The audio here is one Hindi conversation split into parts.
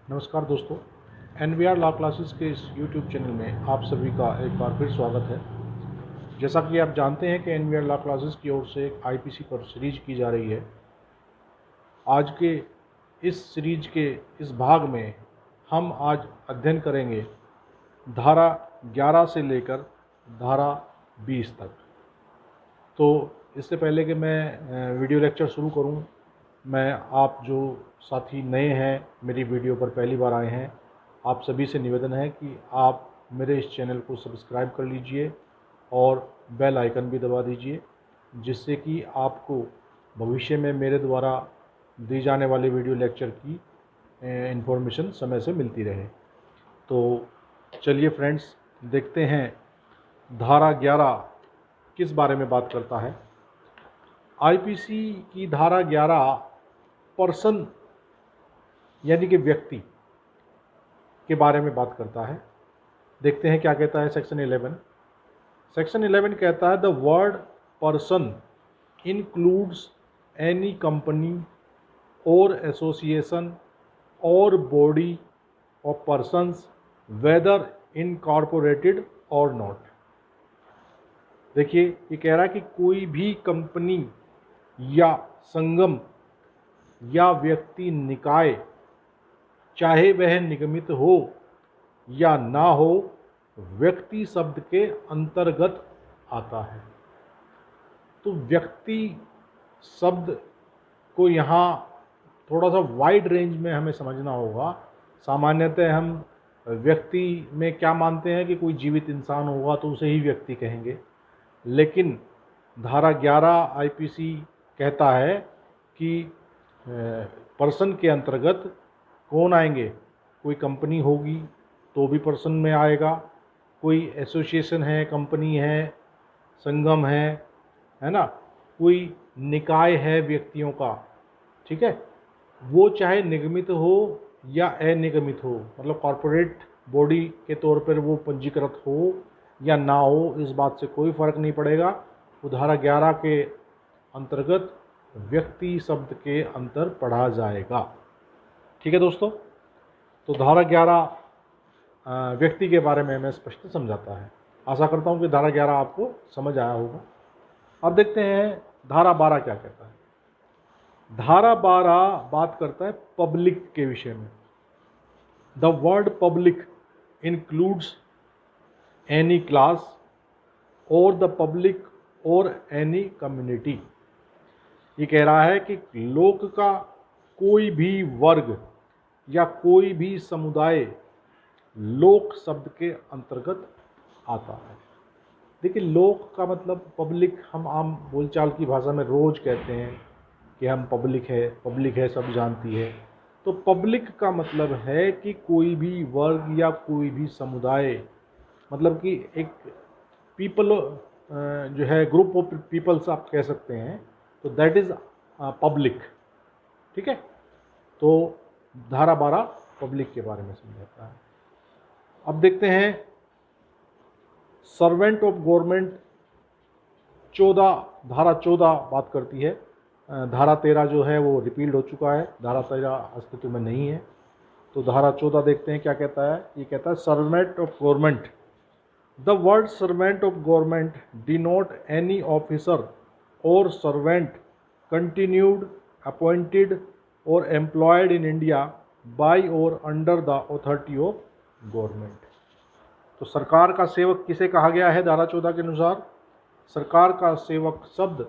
नमस्कार दोस्तों, NVR लॉ क्लासेस के इस YouTube चैनल में आप सभी का एक बार फिर स्वागत है। जैसा कि आप जानते हैं कि NVR लॉ क्लासेस की ओर से एक IPC पर सीरीज की जा रही है। आज के इस सीरीज के इस भाग में हम आज अध्ययन करेंगे धारा 11 से लेकर धारा 20 तक। तो इससे पहले कि मैं वीडियो लेक्चर शुरू करूं, मैं आप जो साथी नए हैं, मेरी वीडियो पर पहली बार आए हैं, आप सभी से निवेदन है कि आप मेरे इस चैनल को सब्सक्राइब कर लीजिए और बेल आइकन भी दबा दीजिए, जिससे कि आपको भविष्य में मेरे द्वारा दी जाने वाले वीडियो लेक्चर की इन्फॉर्मेशन समय से मिलती रहे। तो चलिए फ्रेंड्स, देखते हैं धारा 11 किस बारे में बात करता है। आईपीसी की धारा 11 पर्सन यानी कि व्यक्ति के बारे में बात करता है। देखते हैं क्या कहता है सेक्शन 11। सेक्शन 11 कहता है the word person includes any company और एसोसिएशन और body of persons weather incorporated और नॉट। देखिए, ये कह रहा है कि कोई भी कंपनी या संगम या व्यक्ति निकाय, चाहे वह निगमित हो या ना हो, व्यक्ति शब्द के अंतर्गत आता है। तो व्यक्ति शब्द को यहाँ थोड़ा सा वाइड रेंज में हमें समझना होगा। सामान्यतः हम व्यक्ति में क्या मानते हैं कि कोई जीवित इंसान होगा तो उसे ही व्यक्ति कहेंगे, लेकिन धारा 11 आईपीसी कहता है कि पर्सन के अंतर्गत कौन आएंगे। कोई कंपनी होगी तो भी पर्सन में आएगा, कोई एसोसिएशन है, कंपनी है, संगम है ना, कोई निकाय है व्यक्तियों का, ठीक है, वो चाहे निगमित हो या अनिगमित हो, मतलब कॉरपोरेट बॉडी के तौर पर वो पंजीकृत हो या ना हो, इस बात से कोई फर्क नहीं पड़ेगा। वो धारा 11 के अंतर्गत व्यक्ति शब्द के अंतर पढ़ा जाएगा। ठीक है दोस्तों, तो धारा 11 व्यक्ति के बारे में हमें स्पष्ट समझाता है। आशा करता हूँ कि धारा 11 आपको समझ आया होगा। अब देखते हैं धारा 12 क्या कहता है। धारा 12 बात करता है पब्लिक के विषय में। The word public includes any class और द पब्लिक और एनी कम्युनिटी। ये कह रहा है कि लोक का कोई भी वर्ग या कोई भी समुदाय लोक शब्द के अंतर्गत आता है। देखिए, लोक का मतलब पब्लिक, हम आम बोलचाल की भाषा में रोज कहते हैं कि हम पब्लिक है, सब जानती है। तो पब्लिक का मतलब है कि कोई भी वर्ग या कोई भी समुदाय, मतलब कि एक पीपल जो है, ग्रुप ऑफ पीपल्स आप कह सकते हैं, तो दैट इज पब्लिक। ठीक है, तो धारा 12 पब्लिक के बारे में समझाता है। अब देखते हैं सर्वेंट ऑफ गवर्नमेंट 14, धारा 14 बात करती है। धारा 13 जो है वो रिपील्ड हो चुका है, धारा 13 अस्तित्व में नहीं है। तो धारा 14 देखते हैं क्या कहता है। ये कहता है servant of government, the word servant of government denote any officer और सर्वेंट कंटिन्यूड, अपॉइंटेड और एम्प्लॉयड इन इंडिया बाय और under the authority of government. तो सरकार का सेवक किसे कहा गया है धारा 14 के अनुसार? सरकार का सेवक शब्द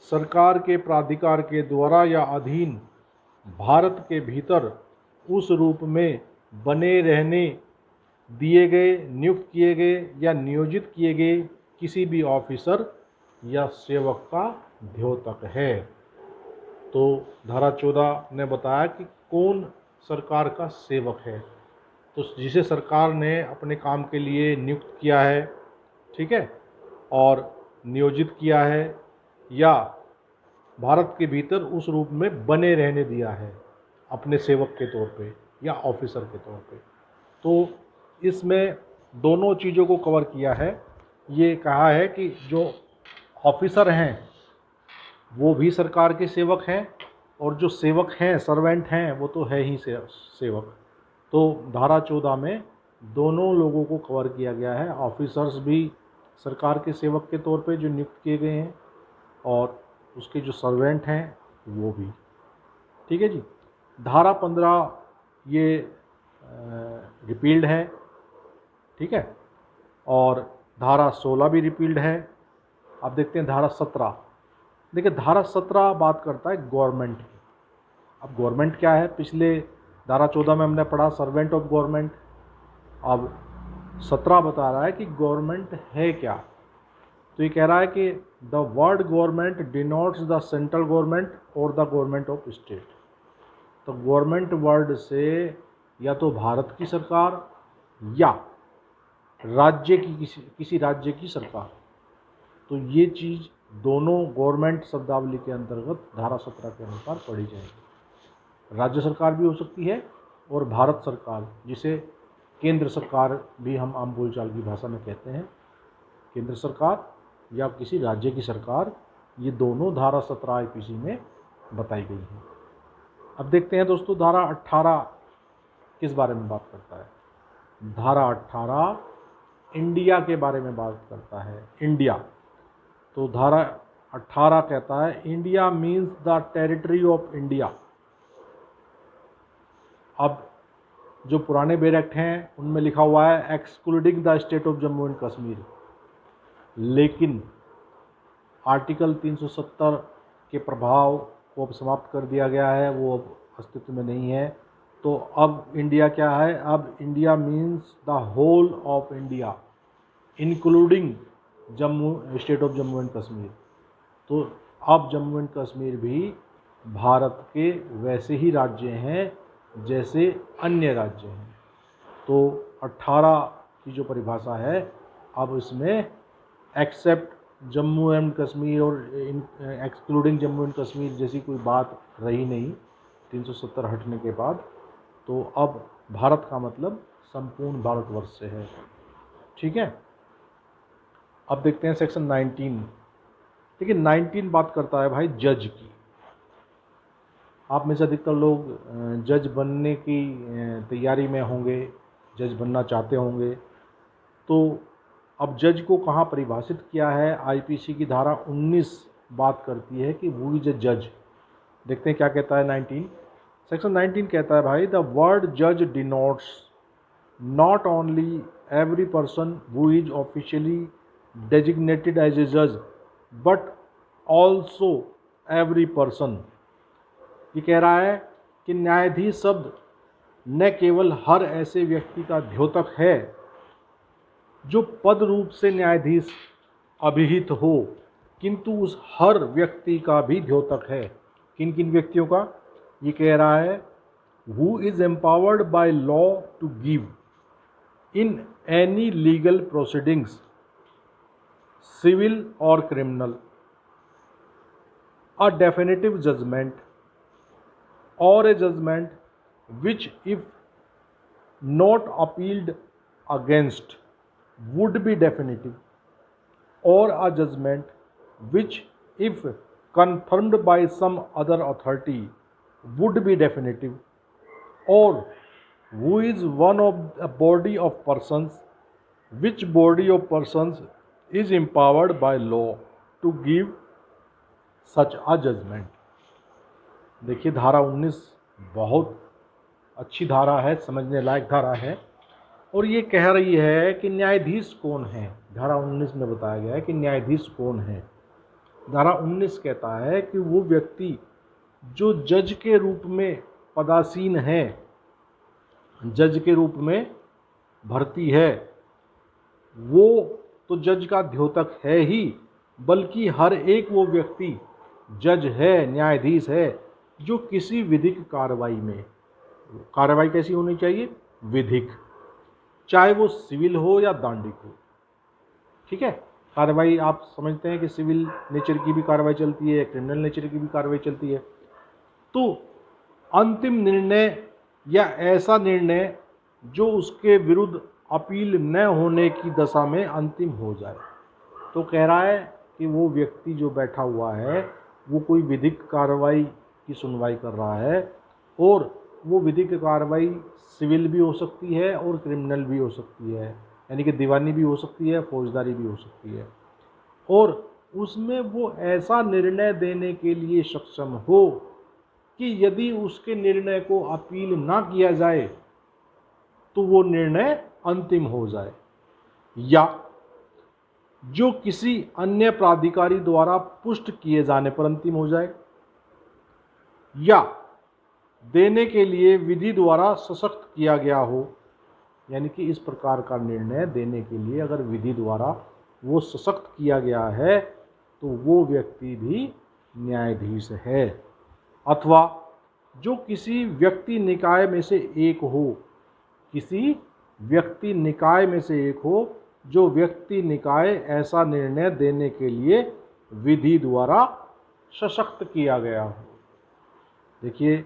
सरकार के प्राधिकार के द्वारा या अधीन भारत के भीतर उस रूप में बने रहने दिए गए, नियुक्त किए गए या नियोजित किए गए किसी भी ऑफिसर या सेवक का द्योतक है। तो धारा 14 ने बताया कि कौन सरकार का सेवक है, तो जिसे सरकार ने अपने काम के लिए नियुक्त किया है, ठीक है, और नियोजित किया है या भारत के भीतर उस रूप में बने रहने दिया है अपने सेवक के तौर पे या ऑफिसर के तौर पे। तो इसमें दोनों चीज़ों को कवर किया है। ये कहा है कि जो ऑफिसर हैं वो भी सरकार के सेवक हैं, और जो सेवक हैं, सर्वेंट हैं, वो तो है ही सेवक। तो धारा 14 में दोनों लोगों को कवर किया गया है, ऑफिसर्स भी सरकार के सेवक के तौर पे जो नियुक्त किए गए हैं और उसके जो सर्वेंट हैं वो भी। ठीक है जी। धारा 15 ये रिपील्ड है, ठीक है, और धारा 16 भी रिपील्ड है। अब देखते हैं धारा 17। देखिए धारा 17 बात करता है गवर्नमेंट की। अब गवर्नमेंट क्या है, पिछले धारा 14 में हमने पढ़ा सर्वेंट ऑफ गवर्नमेंट। अब 17 बता रहा है कि गवर्नमेंट है क्या। तो ये कह रहा है कि the word government denotes the central government और द गवर्नमेंट ऑफ स्टेट। तो गवर्नमेंट वर्ड से या तो भारत की सरकार या राज्य की किसी राज्य की सरकार, तो ये चीज़ दोनों गवर्नमेंट शब्दावली के अंतर्गत धारा 17 के अनुसार पढ़ी जाएगी। राज्य सरकार भी हो सकती है और भारत सरकार, जिसे केंद्र सरकार भी हम आम बोलचाल की भाषा में कहते हैं, केंद्र सरकार या किसी राज्य की सरकार, ये दोनों धारा 17 आईपीसी में बताई गई हैं। अब देखते हैं दोस्तों धारा 18 किस बारे में बात करता है। धारा 18 इंडिया के बारे में बात करता है। इंडिया, तो धारा 18 कहता है India means the territory of India. अब जो पुराने बेर एक्ट हैं उनमें लिखा हुआ है excluding the state of Jammu and Kashmir, लेकिन आर्टिकल 370 के प्रभाव को अब समाप्त कर दिया गया है, वो अब अस्तित्व में नहीं है। तो अब इंडिया क्या है, अब India means the whole of India including Jammu, state of Jammu and Kashmir. तो अब जम्मू एंड कश्मीर भी भारत के वैसे ही राज्य हैं जैसे अन्य राज्य हैं। तो 18 की जो परिभाषा है, अब इसमें एक्सेप्ट जम्मू एंड कश्मीर और एक्सक्लूडिंग जम्मू एंड कश्मीर जैसी कोई बात रही नहीं 370 हटने के बाद। तो अब भारत का मतलब संपूर्ण भारतवर्ष से है। ठीक है। अब देखते हैं सेक्शन 19। देखिए 19 बात करता है भाई जज की। आप में से अधिकतर लोग जज बनने की तैयारी में होंगे, जज बनना चाहते होंगे। तो अब जज को कहाँ परिभाषित किया है, आईपीसी की धारा 19 बात करती है कि हु इज ए जज। देखते हैं क्या कहता है 19। सेक्शन 19 कहता है भाई द वर्ड जज denotes not only every person who is officially designated as a judge but also every person। ये कह रहा है कि न्यायाधीश शब्द न केवल हर ऐसे व्यक्ति का द्योतक है जो पद रूप से न्यायाधीश अभिहित हो, किंतु उस हर व्यक्ति का भी द्योतक है। किन किन व्यक्तियों का, ये कह रहा है who is empowered by law to give in any legal proceedings civil or criminal a definitive judgment or a judgment which if not appealed against would be definitive or a judgment which if confirmed by some other authority would be definitive or who is one of a body of persons which body of persons is empowered by law to give such a judgment। देखिए धारा 19 बहुत अच्छी धारा है, समझने लायक धारा है, और ये कह रही है कि न्यायाधीश कौन है। धारा 19 में बताया गया है कि न्यायाधीश कौन है। धारा 19 कहता है कि वो व्यक्ति जो जज के रूप में पदासीन है, जज के रूप में भर्ती है, वो तो जज का द्योतक है ही, बल्कि हर एक वो व्यक्ति जज है, न्यायाधीश है, जो किसी विधिक कार्रवाई में, कार्रवाई कैसी होनी चाहिए, विधिक, चाहे वो सिविल हो या दांडिक हो। ठीक है। कार्रवाई आप समझते हैं कि सिविल नेचर की भी कार्रवाई चलती है, क्रिमिनल नेचर की भी कार्रवाई चलती है। तो अंतिम निर्णय या ऐसा निर्णय जो उसके विरुद्ध अपील न होने की दशा में अंतिम हो जाए। तो कह रहा है कि वो व्यक्ति जो बैठा हुआ है वो कोई विधिक कार्रवाई की सुनवाई कर रहा है और वो विधिक कार्रवाई सिविल भी हो सकती है और क्रिमिनल भी हो सकती है, यानी कि दीवानी भी हो सकती है, फौजदारी भी हो सकती है। और उसमें वो ऐसा निर्णय देने के लिए सक्षम हो कि यदि उसके निर्णय को अपील ना किया जाए तो वो निर्णय अंतिम हो जाए, या जो किसी अन्य प्राधिकारी द्वारा पुष्ट किए जाने पर अंतिम हो जाए, या देने के लिए विधि द्वारा सशक्त किया गया हो। यानी कि इस प्रकार का निर्णय देने के लिए अगर विधि द्वारा वो सशक्त किया गया है तो वो व्यक्ति भी न्यायाधीश है। अथवा जो किसी व्यक्ति निकाय में से एक हो, किसी व्यक्ति निकाय में से एक हो जो व्यक्ति निकाय ऐसा निर्णय देने के लिए विधि द्वारा सशक्त किया गया हो। देखिए,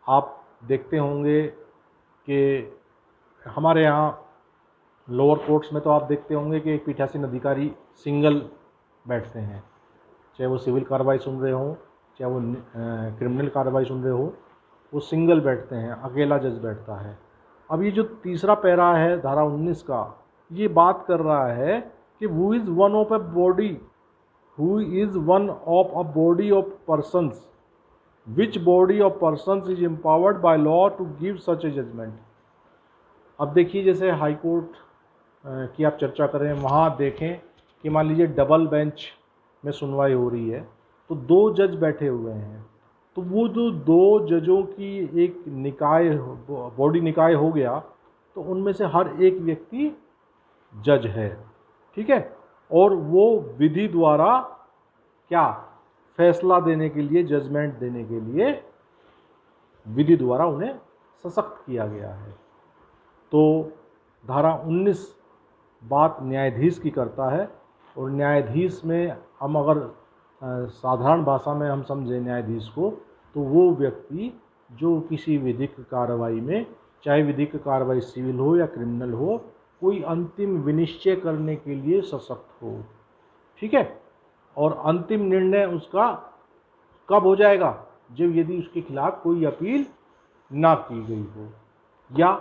आप देखते होंगे कि हमारे यहाँ लोअर कोर्ट्स में तो आप देखते होंगे कि एक पीठासीन अधिकारी सिंगल बैठते हैं, चाहे वो सिविल कार्रवाई सुन रहे हों, चाहे वो क्रिमिनल कार्रवाई सुन रहे हो, वो सिंगल बैठते हैं, अकेला जज बैठता है। अब ये जो तीसरा पैरा है धारा 19 का, ये बात कर रहा है कि who is one of a body of persons which body of persons is empowered by law to give such a judgement. अब देखिए, जैसे हाई कोर्ट की आप चर्चा करें, वहाँ देखें कि मान लीजिए डबल बेंच में सुनवाई हो रही है तो 2 जज बैठे हुए हैं, तो वो जो 2 जजों की एक निकाय बॉडी निकाय हो गया, तो उनमें से हर एक व्यक्ति जज है, ठीक है। और वो विधि द्वारा क्या फैसला देने के लिए, जजमेंट देने के लिए विधि द्वारा उन्हें सशक्त किया गया है। तो धारा 19 बात न्यायाधीश की करता है, और न्यायाधीश में हम अगर साधारण भाषा में हम समझें न्यायाधीश को, तो वो व्यक्ति जो किसी विधिक कार्रवाई में, चाहे विधिक कार्रवाई सिविल हो या क्रिमिनल हो, कोई अंतिम विनिश्चय करने के लिए सशक्त हो, ठीक है। और अंतिम निर्णय उसका कब हो जाएगा? जब यदि उसके खिलाफ कोई अपील ना की गई हो या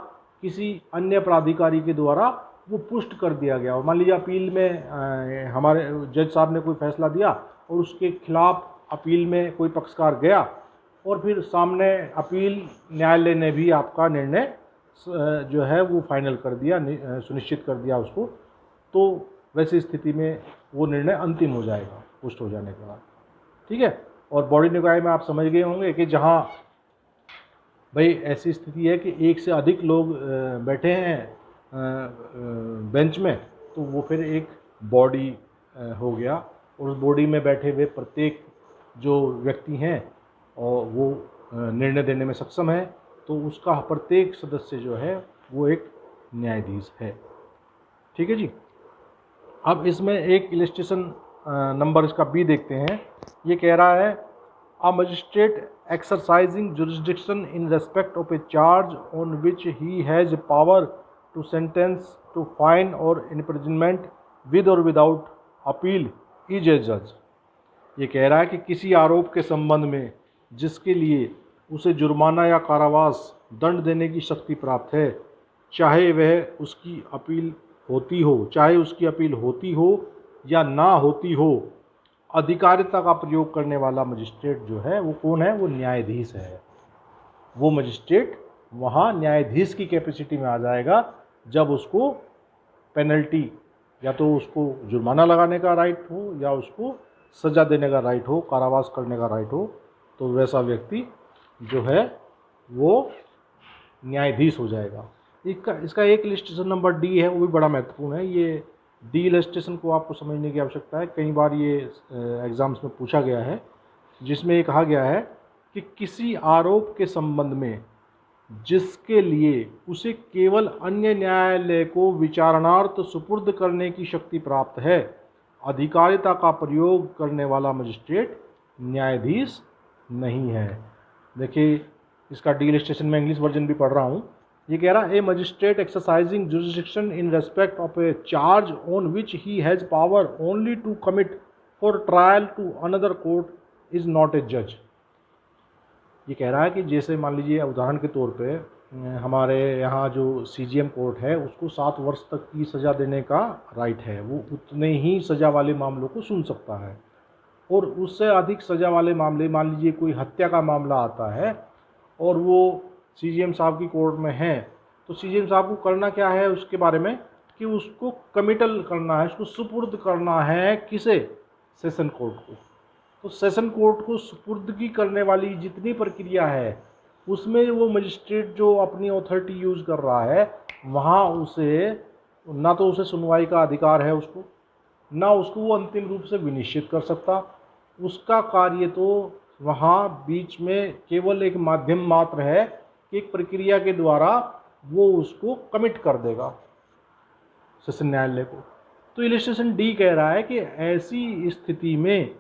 किसी अन्य प्राधिकारी के द्वारा वो पुष्ट कर दिया गया हो। मान लीजिए अपील में हमारे जज साहब ने कोई फैसला दिया और उसके खिलाफ अपील में कोई पक्षकार गया, और फिर सामने अपील न्यायालय ने भी आपका निर्णय जो है वो फाइनल कर दिया, सुनिश्चित कर दिया उसको, तो वैसी स्थिति में वो निर्णय अंतिम हो जाएगा पुष्ट हो जाने के बाद, ठीक है। और बॉडी निकाय में आप समझ गए होंगे कि जहाँ भाई ऐसी स्थिति है कि एक से अधिक लोग बैठे हैं बेंच में, तो वो फिर एक बॉडी हो गया, और उस बॉडी में बैठे हुए प्रत्येक जो व्यक्ति हैं और वो निर्णय देने में सक्षम है, तो उसका प्रत्येक सदस्य जो है वो एक न्यायाधीश है, ठीक है जी। अब इसमें एक इलस्ट्रेशन नंबर इसका बी देखते हैं। ये कह रहा है, a magistrate exercising jurisdiction in respect of a charge on which he has power to sentence to fine or imprisonment with or without appeal is a judge। ये कह रहा है कि किसी आरोप के संबंध में जिसके लिए उसे जुर्माना या कारावास दंड देने की शक्ति प्राप्त है, चाहे उसकी अपील होती हो या ना होती हो, अधिकारिता का प्रयोग करने वाला मजिस्ट्रेट जो है वो कौन है? वो न्यायाधीश है। वो मजिस्ट्रेट वहाँ न्यायाधीश की कैपेसिटी में आ जाएगा जब उसको पेनल्टी, या तो उसको जुर्माना लगाने का राइट हो या उसको सज़ा देने का राइट हो, कारावास करने का राइट हो, तो वैसा व्यक्ति जो है वो न्यायाधीश हो जाएगा। इसका एक इलस्ट्रेशन नंबर डी है, वो भी बड़ा महत्वपूर्ण है। ये डी इलस्ट्रेशन को आपको समझने की आवश्यकता है, कई बार ये एग्ज़ाम्स में पूछा गया है, जिसमें ये कहा गया है कि किसी आरोप के संबंध में जिसके लिए उसे केवल अन्य न्यायालय को विचारणार्थ सुपुर्द करने की शक्ति प्राप्त है, अधिकारिता का प्रयोग करने वाला मजिस्ट्रेट न्यायाधीश नहीं है। देखिए, इसका डी इलस्ट्रेशन में इंग्लिश वर्जन भी पढ़ रहा हूँ। ये कह रहा है, a magistrate exercising jurisdiction in respect of a charge on which he has power only to commit for trial to another court is not a जज। ये कह रहा है कि जैसे मान लीजिए उदाहरण के तौर पे हमारे यहाँ जो CGM कोर्ट है उसको 7 वर्ष तक की सज़ा देने का राइट है, वो उतने ही सज़ा वाले मामलों को सुन सकता है। और उससे अधिक सज़ा वाले मामले, मान लीजिए कोई हत्या का मामला आता है और वो CGM साहब की कोर्ट में है, तो CGM साहब को करना क्या है उसके बारे में कि उसको कमिटल करना है, उसको सुपुर्द करना है किसे, सेशन कोर्ट को। तो सेशन कोर्ट को सुपुर्दगी करने वाली जितनी प्रक्रिया है उसमें वो मजिस्ट्रेट जो अपनी अथॉरिटी यूज़ कर रहा है, वहाँ उसे ना तो उसे सुनवाई का अधिकार है उसको, ना उसको वो अंतिम रूप से विनिश्चित कर सकता। उसका कार्य तो वहाँ बीच में केवल एक माध्यम मात्र है कि एक प्रक्रिया के द्वारा वो उसको कमिट कर देगा सेशन न्यायालय को। तो इलिस्ट्रेशन डी कह रहा है कि ऐसी स्थिति में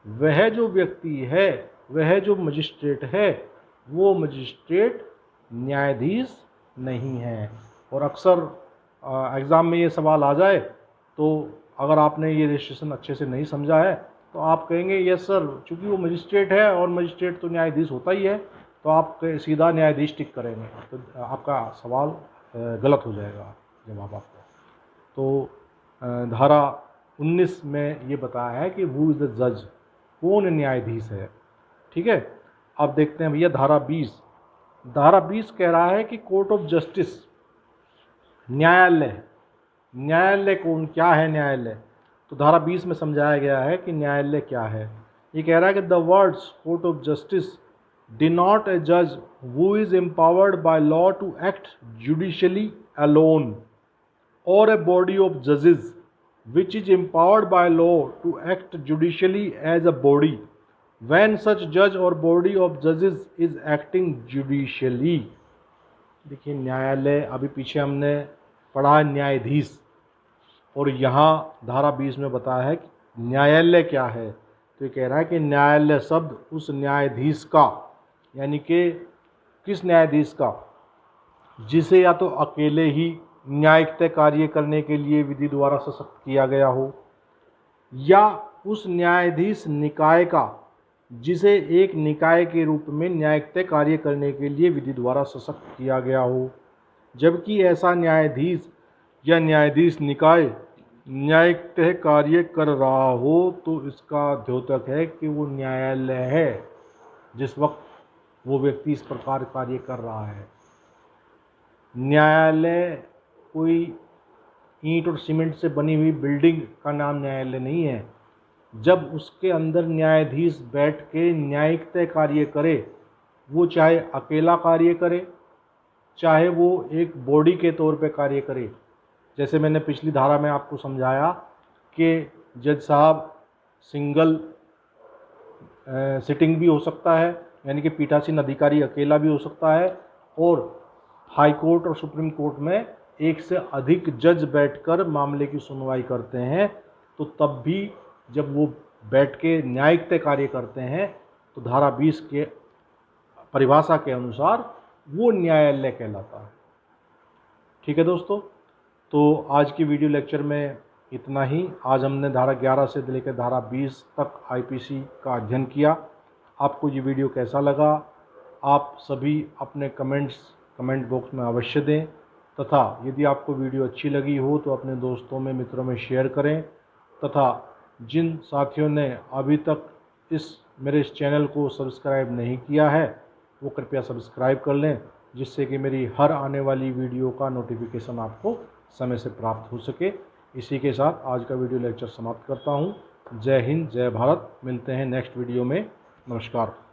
वह जो व्यक्ति है, वह जो मजिस्ट्रेट है, वो मजिस्ट्रेट न्यायाधीश नहीं है। और अक्सर एग्ज़ाम में ये सवाल आ जाए तो अगर आपने ये रजिस्ट्रेशन अच्छे से नहीं समझा है तो आप कहेंगे यस सर, चूँकि वो मजिस्ट्रेट है और मजिस्ट्रेट तो न्यायाधीश होता ही है, तो आप सीधा न्यायाधीश टिक करेंगे, तो आपका सवाल गलत हो जाएगा जवाब आपका। तो धारा 19 में ये बताया है कि हु इज़ द जज, कौन न्यायाधीश है। ठीक है, अब देखते हैं भैया धारा 20। धारा 20 कह रहा है कि कोर्ट ऑफ जस्टिस, न्यायालय। न्यायालय कौन, क्या है न्यायालय? तो धारा 20 में समझाया गया है कि न्यायालय क्या है। ये कह रहा है कि the words court of justice denote a जज who is empowered by law to act judicially alone और ए बॉडी ऑफ जजेस which is empowered by law to act judicially as a body when such judge or body of judges is acting judicially। देखिए न्यायालय, अभी पीछे हमने पढ़ा न्यायाधीश, और यहाँ धारा 20 में बताया है कि न्यायालय क्या है। तो ये कह रहा है कि न्यायालय शब्द उस न्यायाधीश का, यानी कि किस न्यायाधीश का, जिसे या तो अकेले ही न्यायिक कार्य करने के लिए विधि द्वारा सशक्त किया गया हो, या उस न्यायाधीश निकाय का जिसे एक निकाय के रूप में न्यायिक कार्य करने के लिए विधि द्वारा सशक्त किया गया हो। जबकि ऐसा न्यायाधीश या न्यायाधीश निकाय न्यायिक कार्य कर रहा हो तो इसका द्योतक है कि वो न्यायालय है जिस वक्त वो व्यक्ति इस प्रकार कार्य कर रहा है। न्यायालय कोई ईंट और सीमेंट से बनी हुई बिल्डिंग का नाम न्यायालय नहीं है। जब उसके अंदर न्यायाधीश बैठ के न्यायिक कार्य करे, वो चाहे अकेला कार्य करे, चाहे वो एक बॉडी के तौर पे कार्य करे। जैसे मैंने पिछली धारा में आपको समझाया कि जज साहब सिंगल सिटिंग भी हो सकता है, यानी कि पीठासीन अधिकारी अकेला भी हो सकता है, और हाई कोर्ट और सुप्रीम कोर्ट में एक से अधिक जज बैठकर मामले की सुनवाई करते हैं। तो तब भी जब वो बैठ के न्यायिक कार्य करते हैं तो धारा 20 के परिभाषा के अनुसार वो न्यायालय कहलाता है। ठीक है दोस्तों, तो आज की वीडियो लेक्चर में इतना ही। आज हमने धारा 11 से लेकर धारा 20 तक IPC का अध्ययन किया। आपको ये वीडियो कैसा लगा, आप सभी अपने कमेंट बॉक्स में अवश्य दें, तथा यदि आपको वीडियो अच्छी लगी हो तो अपने दोस्तों में, मित्रों में शेयर करें, तथा जिन साथियों ने अभी तक मेरे इस चैनल को सब्सक्राइब नहीं किया है वो कृपया सब्सक्राइब कर लें, जिससे कि मेरी हर आने वाली वीडियो का नोटिफिकेशन आपको समय से प्राप्त हो सके। इसी के साथ आज का वीडियो लेक्चर समाप्त करता हूँ। जय हिंद, जय भारत। मिलते हैं नेक्स्ट वीडियो में। नमस्कार।